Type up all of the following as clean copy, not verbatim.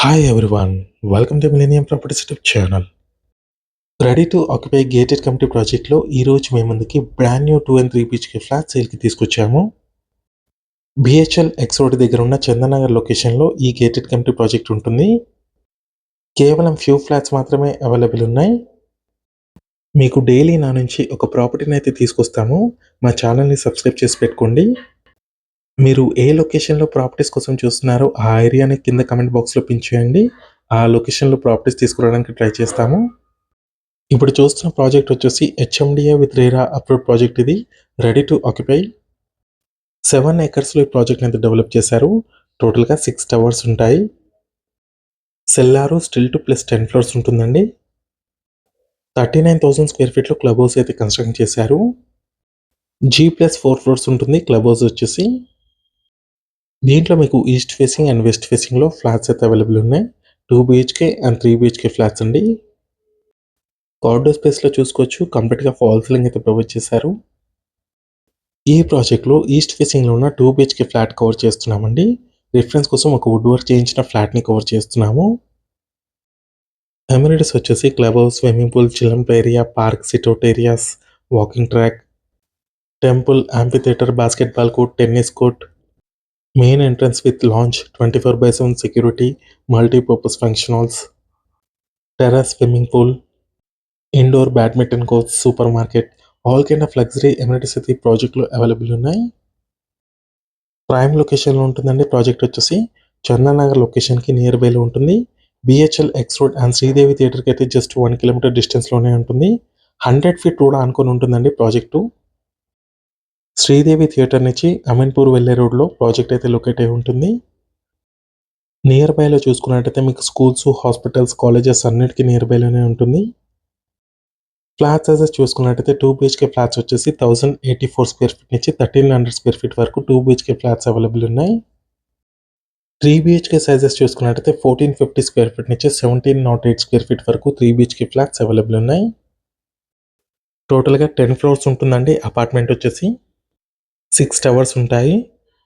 Hi everyone, welcome to Millennium Properties YouTube channel. Ready to occupy gated community ప్రాజెక్ట్లో ఈరోజు మేము ముందుకి brand new 2 and 3 BHK flat సేల్కి తీసుకొచ్చాము. బిహెచ్ఎల్ ఎక్స్ రోడ్ దగ్గర ఉన్న చందనగర్ లొకేషన్లో ఈ గేటెడ్ కమ్యూనిటీ ప్రాజెక్ట్ ఉంటుంది. కేవలం ఫ్యూ ఫ్లాట్స్ మాత్రమే అవైలబుల్ ఉన్నాయి. మీకు డైలీ నా నుంచి ఒక ప్రాపర్టీని అయితే తీసుకొస్తాము. మా ఛానల్ని సబ్స్క్రైబ్ చేసి పెట్టుకోండి. మీరు ఏ లొకేషన్లో ప్రాపర్టీస్ కోసం చూస్తున్నారో ఆ ఏరియాని కింద కమెంట్ బాక్స్లో పిన్ చేయండి. ఆ లొకేషన్లో ప్రాపర్టీస్ తీసుకురావడానికి ట్రై చేస్తాము. ఇప్పుడు చూస్తున్న ప్రాజెక్ట్ వచ్చేసి HMDA with RERA approved project. ఇది రెడీ టు ఆక్యుపై 7 acresలో ఈ ప్రాజెక్ట్ అయితే డెవలప్ చేశారు. టోటల్గా 6 టవర్స్ ఉంటాయి. Cellar stilt two plus 10 floors ఉంటుందండి. 39,000 స్క్వేర్ ఫీట్లో క్లబ్ హౌస్ అయితే కన్స్ట్రక్ట్ చేశారు. G+4 ఫ్లోర్స్ ఉంటుంది క్లబ్ హౌస్ వచ్చేసి. దీంట్లో మీకు ఈస్ట్ ఫేసింగ్ అండ్ వెస్ట్ ఫేసింగ్లో ఫ్లాట్స్ అయితే అవైలబుల్ ఉన్నాయి. 2 BHK అండ్ 3 BHK ఫ్లాట్స్ అండి. కార్డోర్ స్పేస్లో చూసుకోవచ్చు, కంప్లీట్గా ఫాల్ సీలింగ్ అయితే ప్రొవైడ్ చేశారు. ఈ ప్రాజెక్ట్లో ఈస్ట్ ఫేసింగ్లో ఉన్న 2 BHK ఫ్లాట్ కవర్ చేస్తున్నామండి. రిఫరెన్స్ కోసం ఒక వుడ్ వర్క్ చేయించిన ఫ్లాట్ని కవర్ చేస్తున్నాము. అమ్యూనిటీస్ వచ్చేసి club house, swimming pool, children area, park, sit out areas, walking track, temple, amphitheatre, basketball court, tennis court, main entrance with lounge, 24/7 security, multipurpose function halls, terrace, swimming pool, indoor badminton court, super market, all kind of luxury amenities అయితే ఈ ప్రాజెక్ట్లో available ఉన్నాయి. Prime లొకేషన్లో ఉంటుందండి. Project వచ్చేసి చందనగర్ లొకేషన్కి near బైలో ఉంటుంది. BHEL X road and Sridevi థియేటర్కి అయితే జస్ట్ 1 kilometer డిస్టెన్స్లోనే ఉంటుంది. 100 feet రోడ్ ఆనుకొని ఉంటుందండి ప్రాజెక్టు. శ్రీదేవి థియేటర్ నుంచి అమీన్పూర్ వెళ్ళే రోడ్లో ప్రాజెక్ట్ అయితే లొకేట్ అయి ఉంటుంది. నియర్ బైలో చూసుకున్నట్టయితే మీకు స్కూల్స్, హాస్పిటల్స్, కాలేజెస్ అన్నిటికీ నియర్ బైలోనే ఉంటుంది. ఫ్లాట్ సైజెస్ చూసుకున్నట్టయితే 2 BHK ఫ్లాట్స్ వచ్చేసి 1084 స్క్వేర్ ఫీట్ నుంచి 1300 స్క్వేర్ ఫీట్ వరకు 2 BHK ఫ్లాట్స్ అవైలబుల్ ఉన్నాయి. 3 BHK సైజెస్ చూసుకున్నట్టయితే 1450 స్క్వేర్ ఫీట్ నుంచి 1708 స్క్వేర్ ఫీట్ వరకు 3 BHK ఫ్లాట్స్ అవైలబుల్ ఉన్నాయి. టోటల్గా 10 ఫ్లోర్స్ ఉంటుందండి. అపార్ట్మెంట్ వచ్చేసి 6 టవర్స్ ఉంటాయి.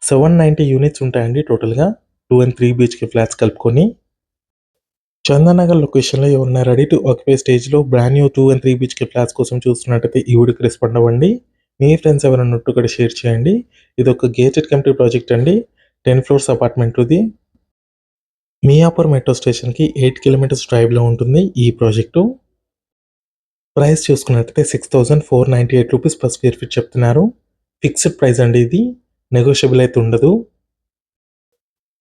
790 యూనిట్స్ ఉంటాయండి టోటల్గా 2 and 3 BHK ఫ్లాట్స్ కలుపుకొని. చందనగర్ లొకేషన్లో ఎవరైనా రెడీ టు ఆక్యుపై స్టేజ్లో brand new 2 and 3 BHK flats కోసం చూస్తున్నట్టయితే ఈ వీడియోకి రెస్పాండ్ అవ్వండి. మీ ఫ్రెండ్స్ ఎవరైనా ఉన్నట్టు కూడా షేర్ చేయండి. ఇది ఒక గేటెడ్ కమ్యూనిటీ ప్రాజెక్ట్ అండి. 10 floors అపార్ట్మెంట్ ఇది. మియాపూర్ మెట్రో స్టేషన్కి 8 kilometers డ్రైవ్లో ఉంటుంది ఈ ప్రాజెక్టు. ప్రైస్ చూసుకున్నట్టయితే 6,498 రూపీస్ per square feet చెప్తున్నారు. ఫిక్స్డ్ ప్రైస్ అండి ఇది, నెగోషియబుల్ అయితే ఉండదు.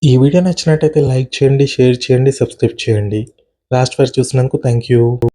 ఈ వీడియో నచ్చినట్టయితే లైక్ చేయండి, షేర్ చేయండి, సబ్స్క్రైబ్ చేయండి. లాస్ట్ వరకు చూసినందుకు థ్యాంక్ యూ.